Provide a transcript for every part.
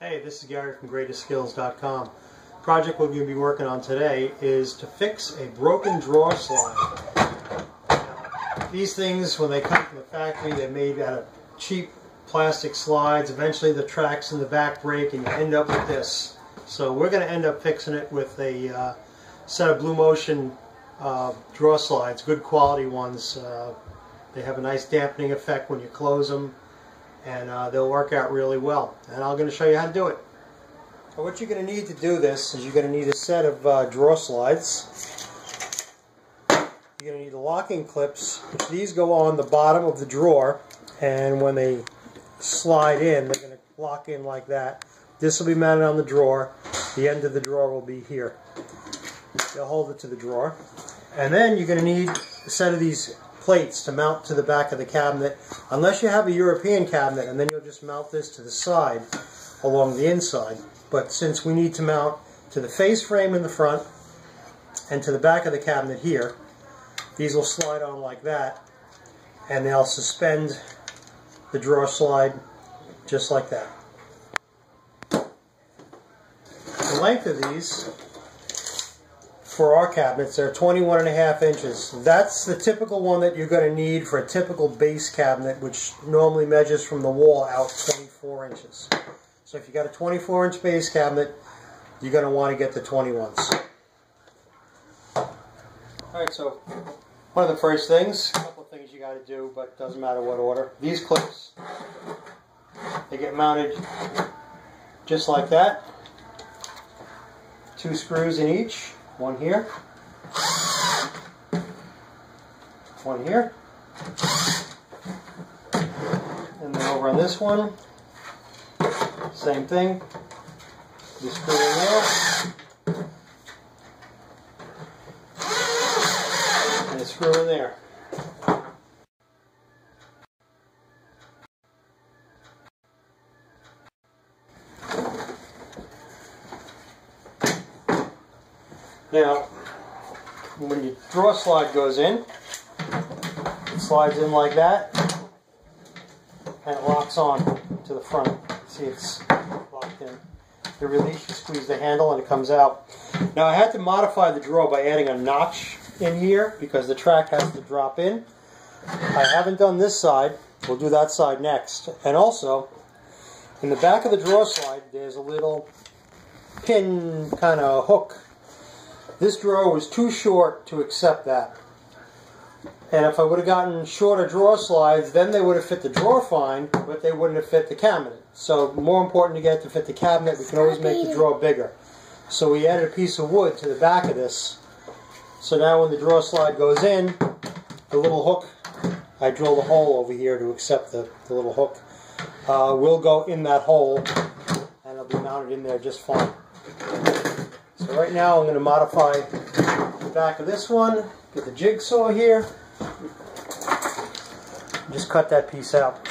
Hey, this is Gary from GreatestSkills.com. Project we're going to be working on today is to fix a broken drawer slide. These things, when they come from the factory, they're made out of cheap plastic slides. Eventually the tracks in the back break and you end up with this. So we're going to end up fixing it with a set of Blumotion drawer slides, good quality ones. They have a nice dampening effect when you close them, and they'll work out really well. And I'm going to show you how to do it. So what you're going to need to do this is you're going to need a set of drawer slides. You're going to need the locking clips. These go on the bottom of the drawer, and when they slide in, they're going to lock in like that. This will be mounted on the drawer. The end of the drawer will be here. You'll hold it to the drawer. And then you're going to need a set of these plates to mount to the back of the cabinet, unless you have a European cabinet, and then you'll just mount this to the side along the inside. But since we need to mount to the face frame in the front and to the back of the cabinet here, these will slide on like that, and they'll suspend the drawer slide just like that. The length of these for our cabinets are 21.5 inches. That's the typical one that you're going to need for a typical base cabinet, which normally measures from the wall out 24 inches. So if you got a 24-inch base cabinet, you're going to want to get the 21s. Alright, so one of the first things, a couple of things you got to do, but it doesn't matter what order. These clips, they get mounted just like that. 2 screws in each. One here, one here, and then over on this one, same thing. You screw in there, and you screw in there. Now, when your drawer slide goes in, it slides in like that, and it locks on to the front. See, it's locked in. You release, you squeeze the handle, and it comes out. Now, I had to modify the drawer by adding a notch in here, because the track has to drop in. I haven't done this side. We'll do that side next. And also, in the back of the drawer slide, there's a little pin kind of hook. This drawer was too short to accept that. And if I would have gotten shorter drawer slides, then they would have fit the drawer fine, but they wouldn't have fit the cabinet. So more important to get it to fit the cabinet, we can always make the drawer bigger. So we added a piece of wood to the back of this. So now when the drawer slide goes in, the little hook, I drilled a hole over here to accept the little hook, will go in that hole, and it'll be mounted in there just fine. So right now I'm going to modify the back of this one, get the jigsaw here, just cut that piece out.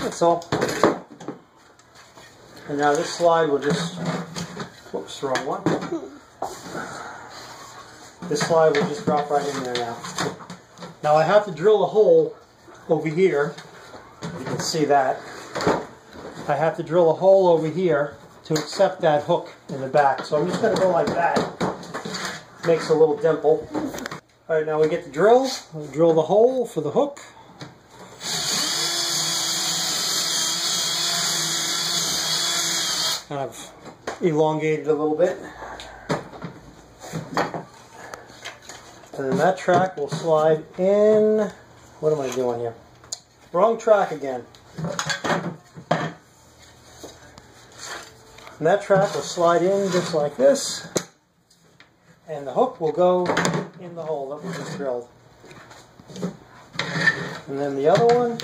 That's all. And now this slide will just, whoops, wrong one. This slide will just drop right in there now. Now I have to drill a hole over here. You can see that. I have to drill a hole over here to accept that hook in the back. So I'm just going to go like that. Makes a little dimple. Alright, now we get the drill. We'll drill the hole for the hook. Kind of elongated a little bit. And then that track will slide in. What am I doing here? Wrong track again. And that track will slide in just like this. And the hook will go in the hole that we just drilled. And then the other one.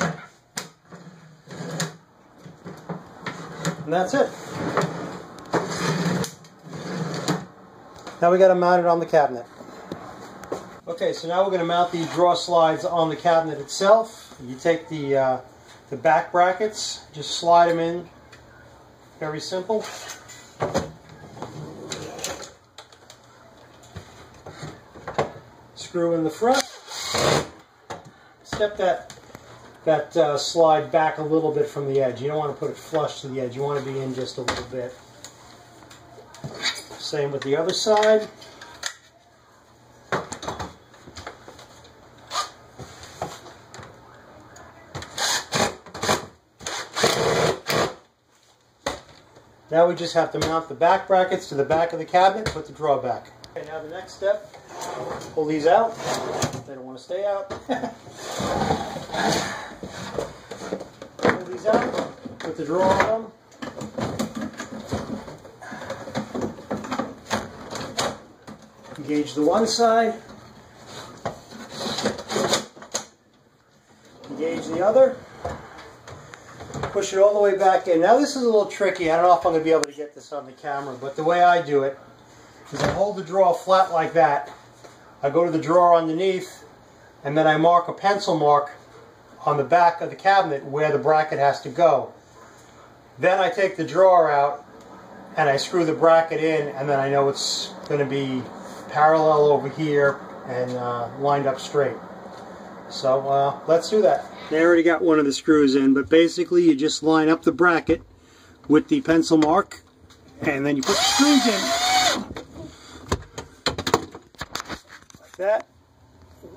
And that's it. Now we got to mount it on the cabinet. Okay, so now we're going to mount the drawer slides on the cabinet itself. You take the the back brackets. Just slide them in. Very simple. Screw in the front. Step that slide back a little bit from the edge. You don't want to put it flush to the edge. You want to be in just a little bit. Same with the other side. Now we just have to mount the back brackets to the back of the cabinet, put the drawer back. Okay, now the next step, pull these out. They don't want to stay out. Pull these out, put the drawer on them. Engage the one side. Engage the other. Push it all the way back in. Now this is a little tricky. I don't know if I'm going to be able to get this on the camera, but the way I do it is I hold the drawer flat like that. I go to the drawer underneath, and then I mark a pencil mark on the back of the cabinet where the bracket has to go. Then I take the drawer out and I screw the bracket in, and then I know it's going to be parallel over here and lined up straight. So let's do that. They already got one of the screws in, but basically you just line up the bracket with the pencil mark, and then you put the screws in.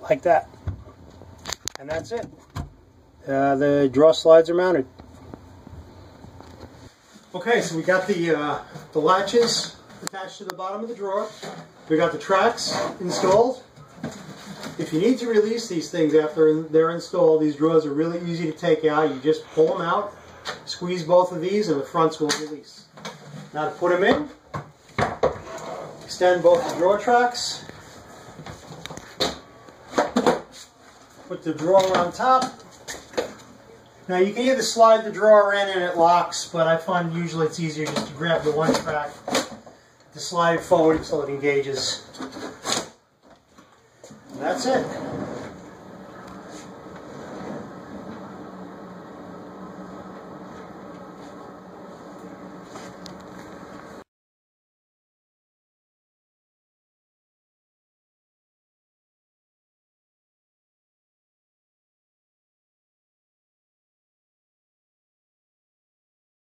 Like that. And that's it. The drawer slides are mounted. Okay, so we got the latches attached to the bottom of the drawer. We got the tracks installed. If you need to release these things after they're installed, these drawers are really easy to take out. You just pull them out, squeeze both of these, and the fronts will release. Now to put them in, extend both the drawer tracks, put the drawer on top. Now you can either slide the drawer in and it locks, but I find usually it's easier just to grab the one track, to slide it forward so it engages. And that's it.